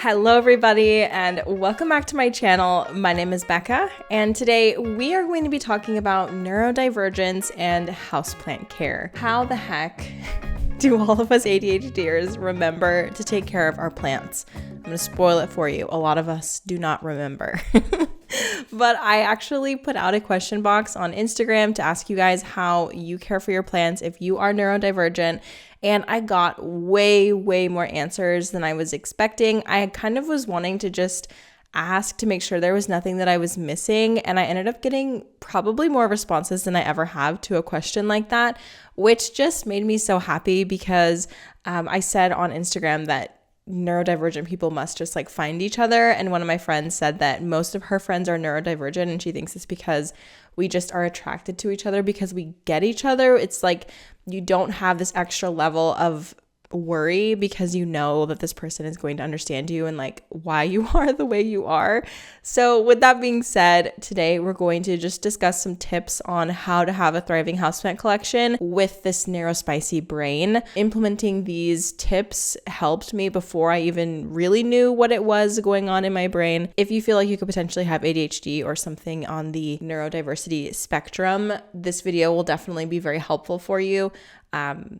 Hello everybody and welcome back to my channel. My name is Becca and today we are going to be talking about neurodivergence and houseplant care. How the heck do all of us ADHDers remember to take care of our plants? I'm going to spoil it for you. A lot of us do not remember. But I actually put out a question box on Instagram to ask you guys how you care for your plants if you are neurodivergent. And I got way more answers than I was expecting. I kind of was wanting to just ask to make sure there was nothing that I was missing. And I ended up getting probably more responses than I ever have to a question like that, which just made me so happy because I said on Instagram that neurodivergent people must just like find each other. And one of my friends said that most of her friends are neurodivergent and she thinks it's because we just are attracted to each other because we get each other. It's like you don't have this extra level of worry because you know that this person is going to understand you and like why you are the way you are. So with that being said, today we're going to just discuss some tips on how to have a thriving houseplant collection with this neurospicy brain. Implementing these tips helped me before I even really knew what it was going on in my brain. If you feel like you could potentially have ADHD or something on the neurodiversity spectrum, this video will definitely be very helpful for you.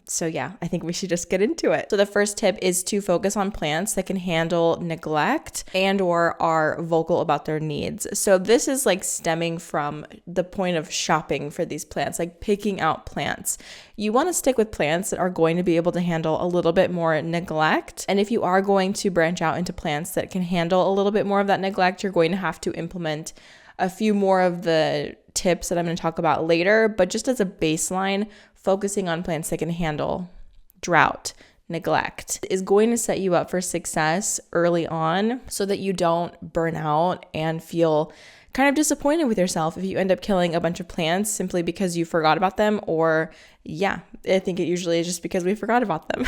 So yeah, I think we should just get into it. So the first tip is to focus on plants that can handle neglect and or are vocal about their needs. So this is like stemming from the point of shopping for these plants, like picking out plants. You want to stick with plants that are going to be able to handle a little bit more neglect. And if you are going to branch out into plants that can handle a little bit more of that neglect, you're going to have to implement a few more of the tips that I'm going to talk about later. But just as a baseline, focusing on plants that can handle drought, neglect is going to set you up for success early on so that you don't burn out and feel kind of disappointed with yourself if you end up killing a bunch of plants simply because you forgot about them, or yeah, I think it usually is just because we forgot about them.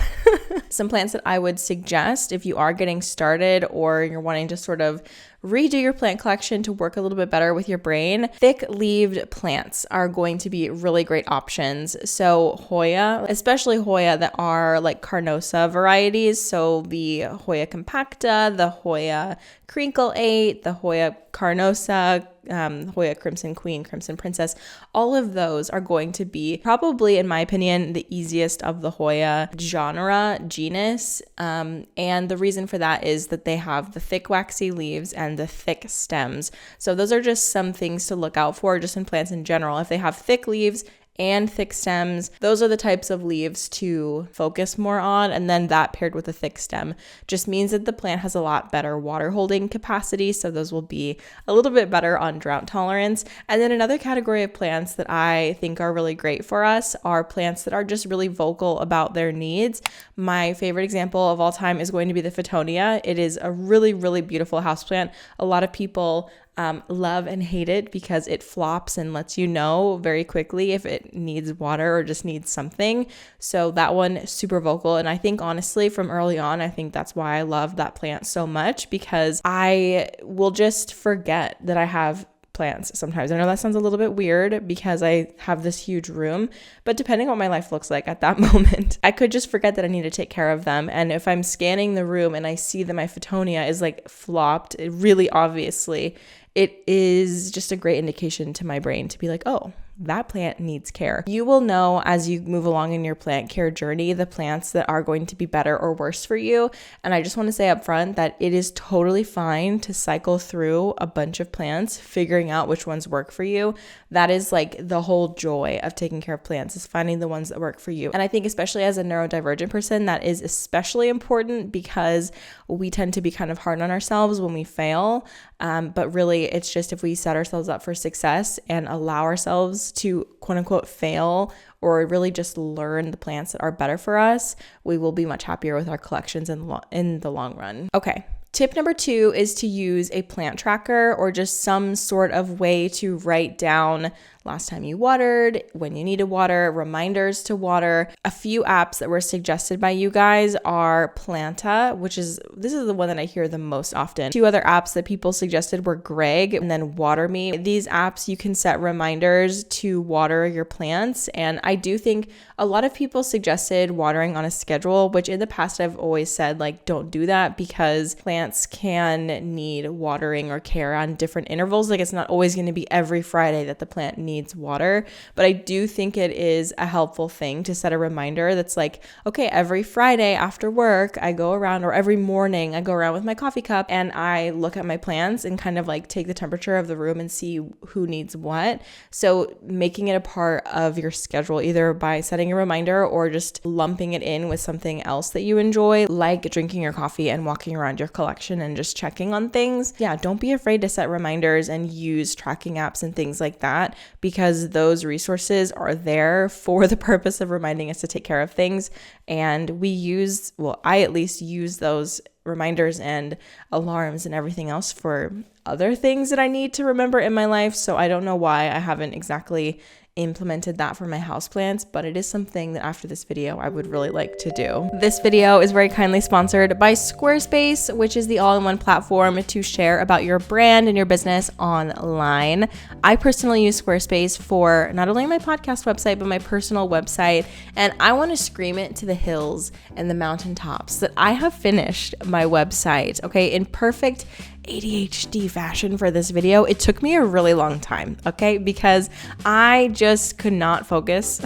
Some plants that I would suggest if you are getting started or you're wanting to sort of redo your plant collection to work a little bit better with your brain, thick-leaved plants are going to be really great options. So Hoya, especially Hoya that are like carnosa varieties, so the Hoya compacta, the Hoya crinkle 8, the Hoya carnosa, Hoya Crimson Queen, Crimson Princess, all of those are going to be probably, in my opinion, the easiest of the Hoya genus. And the reason for that is that they have the thick waxy leaves and the thick stems. So those are just some things to look out for just in plants in general. If they have thick leaves and thick stems, those are the types of leaves to focus more on. And then that paired with a thick stem just means that the plant has a lot better water holding capacity. So those will be a little bit better on drought tolerance. And then another category of plants that I think are really great for us are plants that are just really vocal about their needs. My favorite example of all time is going to be the Fittonia. It is a really beautiful houseplant. A lot of people love and hate it because it flops and lets you know very quickly if it needs water or just needs something. So that one, super vocal. And I think honestly from early on, I think that's why I love that plant so much, because I will just forget that I have plants sometimes. I know that sounds a little bit weird because I have this huge room, but depending on what my life looks like at that moment, I could just forget that I need to take care of them. And if I'm scanning the room and I see that my Fittonia is like flopped, it really obviously, it is just a great indication to my brain to be like, oh, that plant needs care. You will know as you move along in your plant care journey, the plants that are going to be better or worse for you. And I just want to say up front that it is totally fine to cycle through a bunch of plants, figuring out which ones work for you. That is like the whole joy of taking care of plants, is finding the ones that work for you. And I think especially as a neurodivergent person, that is especially important because we tend to be kind of hard on ourselves when we fail. But really, it's just if we set ourselves up for success and allow ourselves to quote unquote fail or really just learn the plants that are better for us, we will be much happier with our collections in the long run. Okay. Tip number 2 is to use a plant tracker or just some sort of way to write down last time you watered, when you need to water, reminders to water. A few apps that were suggested by you guys are Planta, this is the one that I hear the most often. Two other apps that people suggested were Greg and then Water Me. These apps, you can set reminders to water your plants. And I do think a lot of people suggested watering on a schedule, which in the past I've always said, like, don't do that because plants can need watering or care on different intervals. Like, it's not always going to be every Friday that the plant needs water. But I do think it is a helpful thing to set a reminder that's like, okay, every Friday after work, I go around, or every morning I go around with my coffee cup and I look at my plants and kind of like take the temperature of the room and see who needs what. So making it a part of your schedule, either by setting a reminder or just lumping it in with something else that you enjoy, like drinking your coffee and walking around your collection and just checking on things. Yeah, don't be afraid to set reminders and use tracking apps and things like that, because those resources are there for the purpose of reminding us to take care of things. And I at least use those reminders and alarms and everything else for other things that I need to remember in my life. So I don't know why I haven't exactly implemented that for my houseplants, but it is something that after this video I would really like to do. This video is very kindly sponsored by Squarespace, which is the all-in-one platform to share about your brand and your business online. I personally use Squarespace for not only my podcast website, but my personal website, and I want to scream it to the hills and the mountaintops that I have finished my website, okay, in perfect ADHD fashion for this video. It took me a really long time, okay, because I just could not focus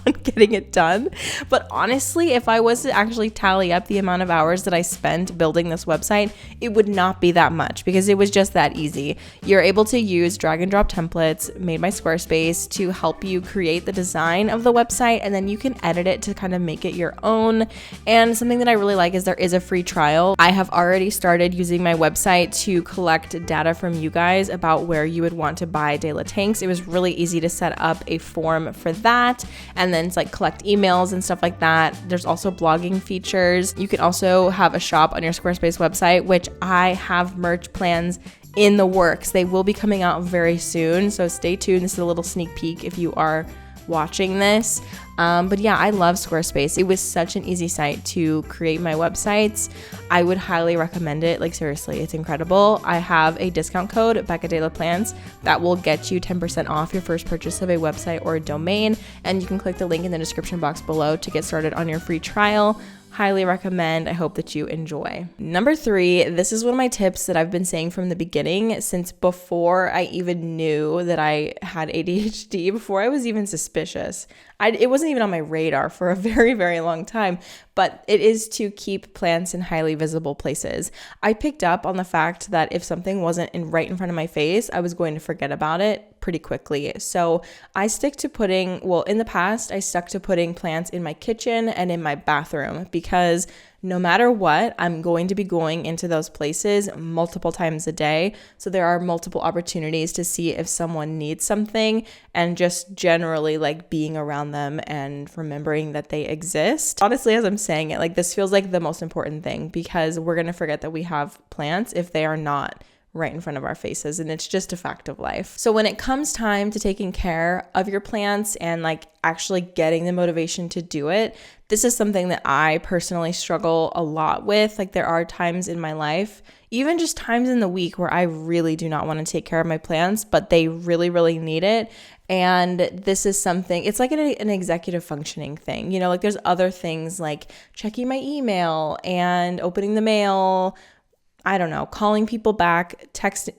on getting it done. But honestly, if I was to actually tally up the amount of hours that I spent building this website, it would not be that much because it was just that easy. You're able to use drag and drop templates made by Squarespace to help you create the design of the website, and then you can edit it to kind of make it your own. And something that I really like is there is a free trial. I have already started using my website to collect data from you guys about where you would want to buy De La tanks. It was really easy to set up a form for that, and then it's like collect emails and stuff like that. There's also blogging features. You can also have a shop on your Squarespace website, which I have merch plans in the works. They will be coming out very soon, so stay tuned. This is a little sneak peek if you are watching this. But yeah, I love Squarespace. It was such an easy site to create my websites. I would highly recommend it. Like, seriously, it's incredible. I have a discount code, Becca De La Plants, that will get you 10% off your first purchase of a website or a domain. And you can click the link in the description box below to get started on your free trial. Highly recommend. I hope that you enjoy. Number 3, this is one of my tips that I've been saying from the beginning, since before I even knew that I had ADHD, before I was even suspicious. It wasn't even on my radar for a very, very long time, but it is to keep plants in highly visible places. I picked up on the fact that if something wasn't right in front of my face, I was going to forget about it pretty quickly. So I stick to in the past, I stuck to putting plants in my kitchen and in my bathroom, because no matter what, I'm going to be going into those places multiple times a day. So there are multiple opportunities to see if someone needs something, and just generally like being around them and remembering that they exist. Honestly, as I'm saying it, like, this feels like the most important thing, because we're going to forget that we have plants if they are not right in front of our faces, and it's just a fact of life. So when it comes time to taking care of your plants and like actually getting the motivation to do it, this is something that I personally struggle a lot with. Like, there are times in my life, even just times in the week, where I really do not want to take care of my plants, but they really, really need it. And this is something, it's like an executive functioning thing. You know, like, there's other things like checking my email and opening the mail, I don't know, calling people back,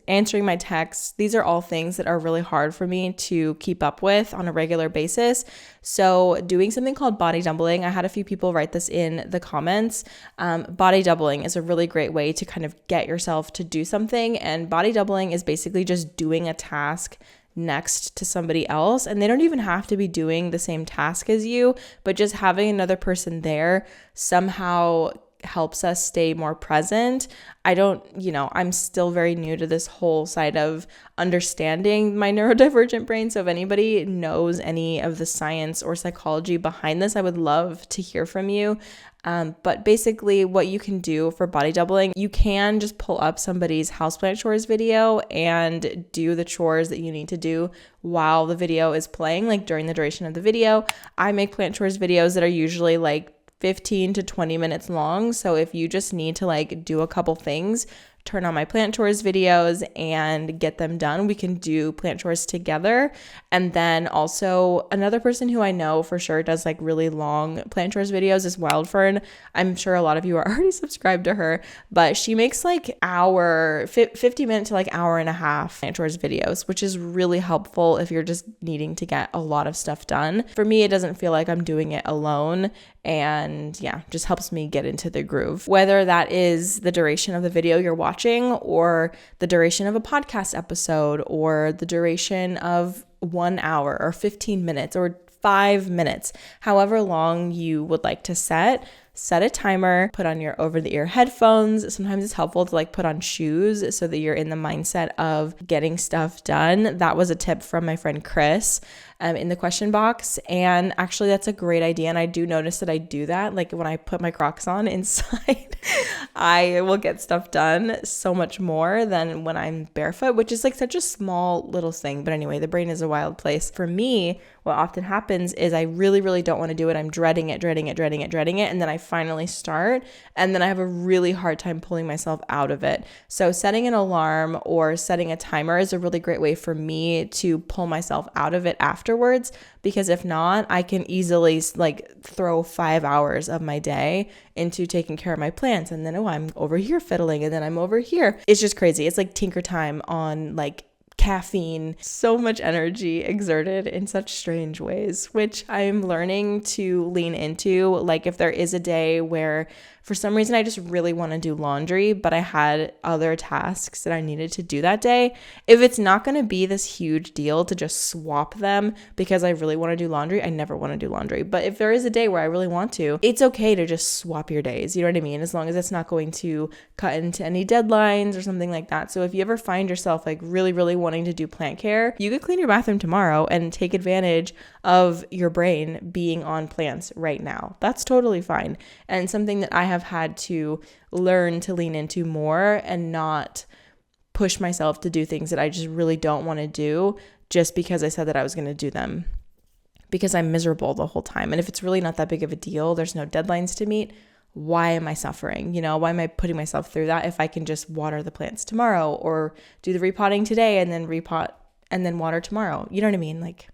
answering my texts. These are all things that are really hard for me to keep up with on a regular basis. So doing something called body doubling, I had a few people write this in the comments. Body doubling is a really great way to kind of get yourself to do something. And body doubling is basically just doing a task next to somebody else, and they don't even have to be doing the same task as you, but just having another person there somehow helps us stay more present. I'm still very new to this whole side of understanding my neurodivergent brain. So if anybody knows any of the science or psychology behind this, I would love to hear from you. But basically what you can do for body doubling, you can just pull up somebody's houseplant chores video and do the chores that you need to do while the video is playing, like during the duration of the video. I make plant chores videos that are usually like 15 to 20 minutes long. So if you just need to like do a couple things, turn on my plant chores videos and get them done. We can do plant chores together. And then also another person who I know for sure does like really long plant chores videos is Wildfern. I'm sure a lot of you are already subscribed to her, but she makes like 50 minute to like hour and a half plant chores videos, which is really helpful if you're just needing to get a lot of stuff done. For me, it doesn't feel like I'm doing it alone. And yeah, just helps me get into the groove. Whether that is the duration of the video you're watching or the duration of a podcast episode or the duration of 1 hour or 15 minutes or 5 minutes, however long you would like to set a timer, put on your over-the-ear headphones. Sometimes it's helpful to like put on shoes so that you're in the mindset of getting stuff done. That was a tip from my friend Chris in the question box. And actually that's a great idea. And I do notice that I do that. Like when I put my Crocs on inside, I will get stuff done so much more than when I'm barefoot, which is like such a small little thing. But anyway, the brain is a wild place. For me, what often happens is I really, really don't want to do it. I'm dreading it. And then I finally start. And then I have a really hard time pulling myself out of it. So setting an alarm or setting a timer is a really great way for me to pull myself out of it afterwards. Because if not, I can easily like throw 5 hours of my day into taking care of my plants. And then, I'm over here fiddling. And then I'm over here. It's just crazy. It's like tinker time on like caffeine, so much energy exerted in such strange ways, which I'm learning to lean into. Like if there is a day where for some reason I just really want to do laundry, but I had other tasks that I needed to do that day, if it's not going to be this huge deal to just swap them because I really want to do laundry, I never want to do laundry. But if there is a day where I really want to, it's okay to just swap your days. You know what I mean? As long as it's not going to cut into any deadlines or something like that. So if you ever find yourself like really, really wanting to do plant care, you could clean your bathroom tomorrow and take advantage of your brain being on plants right now. That's totally fine. And something that I have had to learn to lean into more and not push myself to do things that I just really don't want to do just because I said that I was going to do them, because I'm miserable the whole time. And if it's really not that big of a deal, there's no deadlines to meet, why am I suffering? Why am I putting myself through that if I can just water the plants tomorrow or do the repotting today and then repot and then water tomorrow? You know what I mean? Like,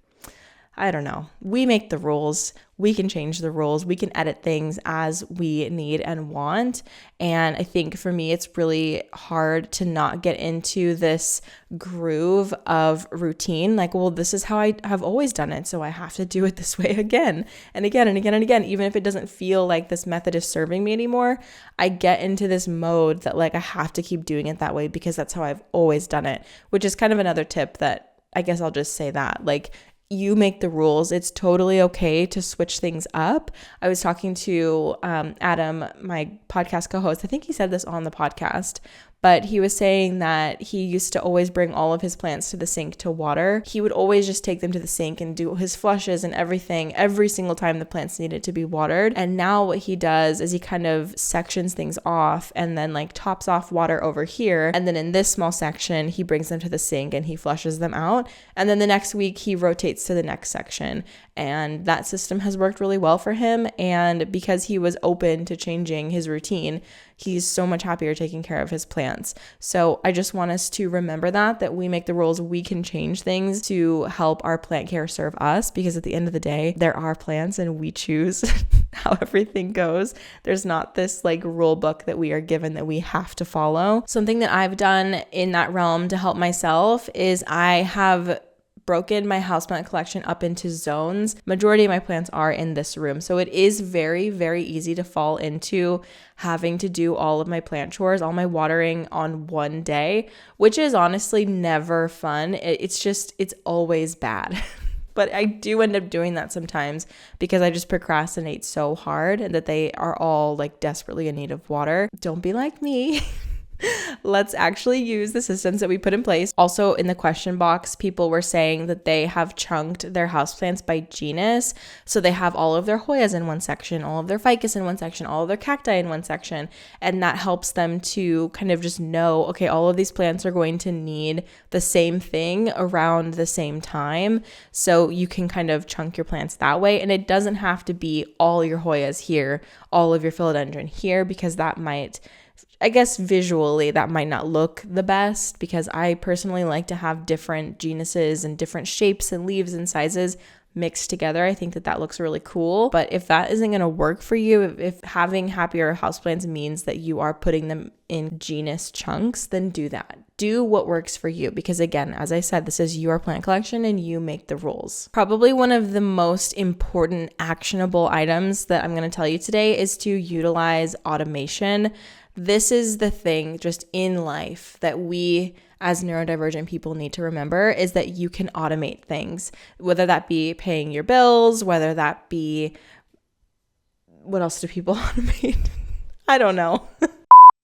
I don't know. We make the rules. We can change the rules. We can edit things as we need and want. And I think for me, it's really hard to not get into this groove of routine. Like, well, this is how I have always done it, so I have to do it this way again and again and again and again. Even if it doesn't feel like this method is serving me anymore, I get into this mode that like I have to keep doing it that way because that's how I've always done it, which is kind of another tip that I guess I'll just say that, like, you make the rules. It's totally okay to switch things up. I was talking to Adam, my podcast co-host. I think he said this on the podcast, but he was saying that he used to always bring all of his plants to the sink to water. He would always just take them to the sink and do his flushes and everything every single time the plants needed to be watered. And now what he does is he kind of sections things off and then like tops off water over here. And then in this small section, he brings them to the sink and he flushes them out. And then the next week he rotates to the next section. And that system has worked really well for him. And because he was open to changing his routine, he's so much happier taking care of his plants. So I just want us to remember that we make the rules, we can change things to help our plant care serve us, because at the end of the day, there are plants and we choose how everything goes. There's not this like rule book that we are given that we have to follow. Something that I've done in that realm to help myself is I have broken my houseplant collection up into zones. Majority of my plants are in this room. So it is very, very easy to fall into having to do all of my plant chores, all my watering on one day, which is honestly never fun. It's always bad But I do end up doing that sometimes because I just procrastinate so hard and that they are all like desperately in need of water. Don't be like me. Let's actually use the systems that we put in place. Also, in the question box, people were saying that they have chunked their houseplants by genus. So they have all of their Hoyas in one section, all of their ficus in one section, all of their cacti in one section. And that helps them to kind of just know, okay, all of these plants are going to need the same thing around the same time. So you can kind of chunk your plants that way. And it doesn't have to be all your Hoyas here, all of your philodendron here, because that might, I guess visually that might not look the best, because I personally like to have different genuses and different shapes and leaves and sizes mixed together. I think that that looks really cool. But if that isn't going to work for you, if having happier houseplants means that you are putting them in genus chunks, then do that. Do what works for you, because again, as I said, this is your plant collection and you make the rules. Probably one of the most important actionable items that I'm going to tell you today is to utilize automation. This is the thing just in life that we as neurodivergent people need to remember, is that you can automate things, whether that be paying your bills, whether that be, what else do people automate? I don't know.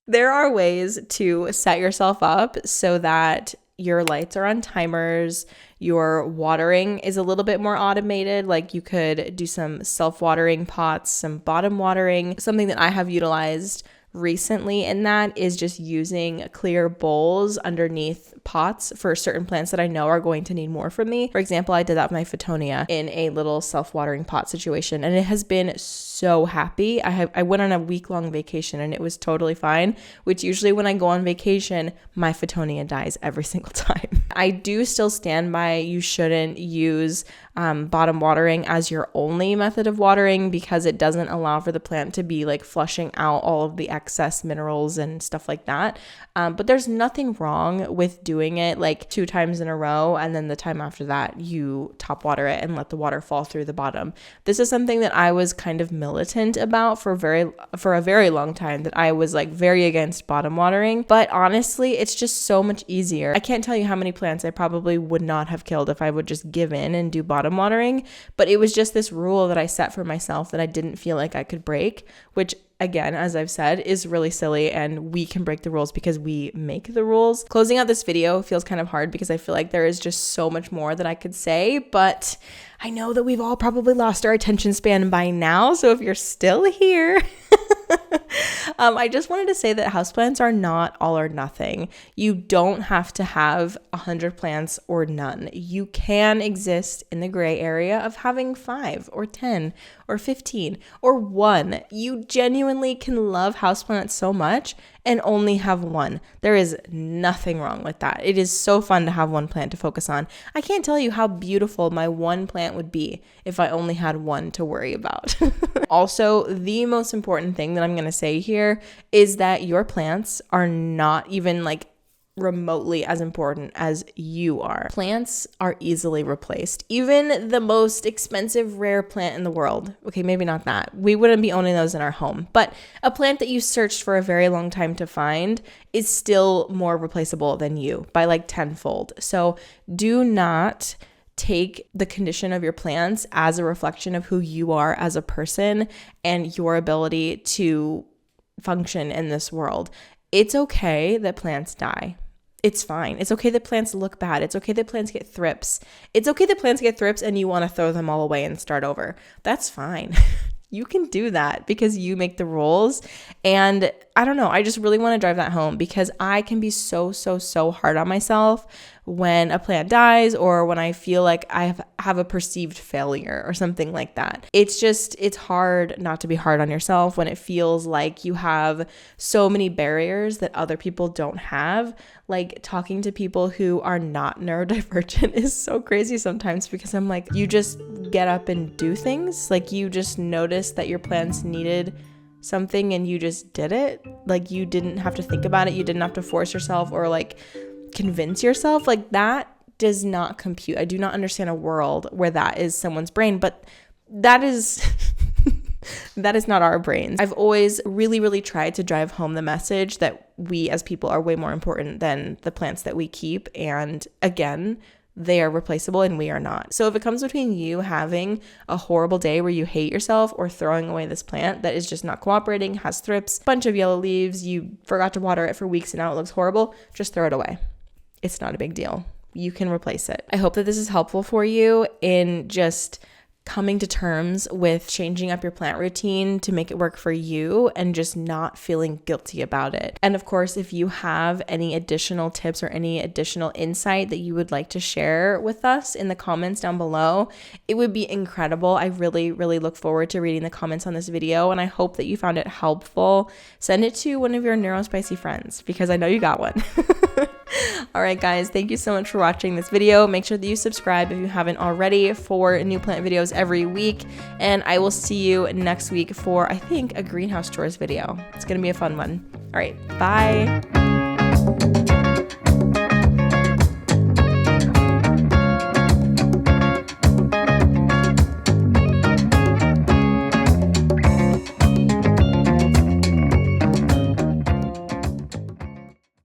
There are ways to set yourself up so that your lights are on timers, your watering is a little bit more automated. Like you could do some self-watering pots, some bottom watering. Something that I have utilized recently in that is just using clear bowls underneath pots for certain plants that I know are going to need more from me. For example, I did that with my Photonia in a little self-watering pot situation, and it has been so happy. I went on a week-long vacation and it was totally fine, which usually when I go on vacation, my Photonia dies every single time. I do still stand by you shouldn't use bottom watering as your only method of watering, because it doesn't allow for the plant to be like flushing out all of the excess minerals and stuff like that. But there's nothing wrong with doing it like 2 times in a row, and then the time after that you top water it and let the water fall through the bottom. This is something that I was kind of militant about for a very long time, that I was like very against bottom watering. But honestly, it's just so much easier. I can't tell you how many plants I probably would not have killed if I would just give in and do bottom watering, but it was just this rule that I set for myself that I didn't feel like I could break, which again, as I've said, is really silly, and we can break the rules because we make the rules. Closing out this video feels kind of hard because I feel like there is just so much more that I could say, but I know that we've all probably lost our attention span by now, so if you're still here, I just wanted to say that houseplants are not all or nothing. You don't have to have 100 plants or none. You can exist in the gray area of having 5 or 10 or 15 or 1. You genuinely can love houseplants so much and only have 1. There is nothing wrong with that. It is so fun to have 1 plant to focus on. I can't tell you how beautiful my 1 plant would be if I only had 1 to worry about. Also, the most important thing that I'm going to say here is that your plants are not even like remotely as important as you are. Plants are easily replaced. Even the most expensive rare plant in the world. Okay, maybe not that. We wouldn't be owning those in our home. But a plant that you searched for a very long time to find is still more replaceable than you by like tenfold. So do not take the condition of your plants as a reflection of who you are as a person and your ability to function in this world. It's okay that plants die. It's fine. It's okay that plants look bad. It's okay that plants get thrips. It's okay that plants get thrips and you want to throw them all away and start over. That's fine. You can do that because you make the rules. And I don't know, I just really want to drive that home because I can be so hard on myself when a plant dies or when I feel like I have a perceived failure or something like that. It's hard not to be hard on yourself when it feels like you have so many barriers that other people don't have. Like talking to people who are not neurodivergent is so crazy sometimes because I'm like, you just get up and do things. Like you just notice that your plants needed something and you just did it. Like you didn't have to think about it. You didn't have to force yourself or like convince yourself. Like that does not compute. I do not understand a world where that is someone's brain, but that is that is not our brains. I've always really tried to drive home the message that we as people are way more important than the plants that we keep. And again, they are replaceable and we are not. So if it comes between you having a horrible day where you hate yourself or throwing away this plant that is just not cooperating, has thrips, bunch of yellow leaves, you forgot to water it for weeks and now it looks horrible, just throw it away. It's not a big deal. You can replace it. I hope that this is helpful for you in just coming to terms with changing up your plant routine to make it work for you and just not feeling guilty about it. And of course, if you have any additional tips or any additional insight that you would like to share with us in the comments down below, it would be incredible. I really, really look forward to reading the comments on this video, and I hope that you found it helpful. Send it to one of your neurospicy friends because I know you got one. All right, guys, thank you so much for watching this video. Make sure that you subscribe if you haven't already for new plant videos every week. And I will see you next week for, I think, a greenhouse chores video. It's going to be a fun one. All right, bye.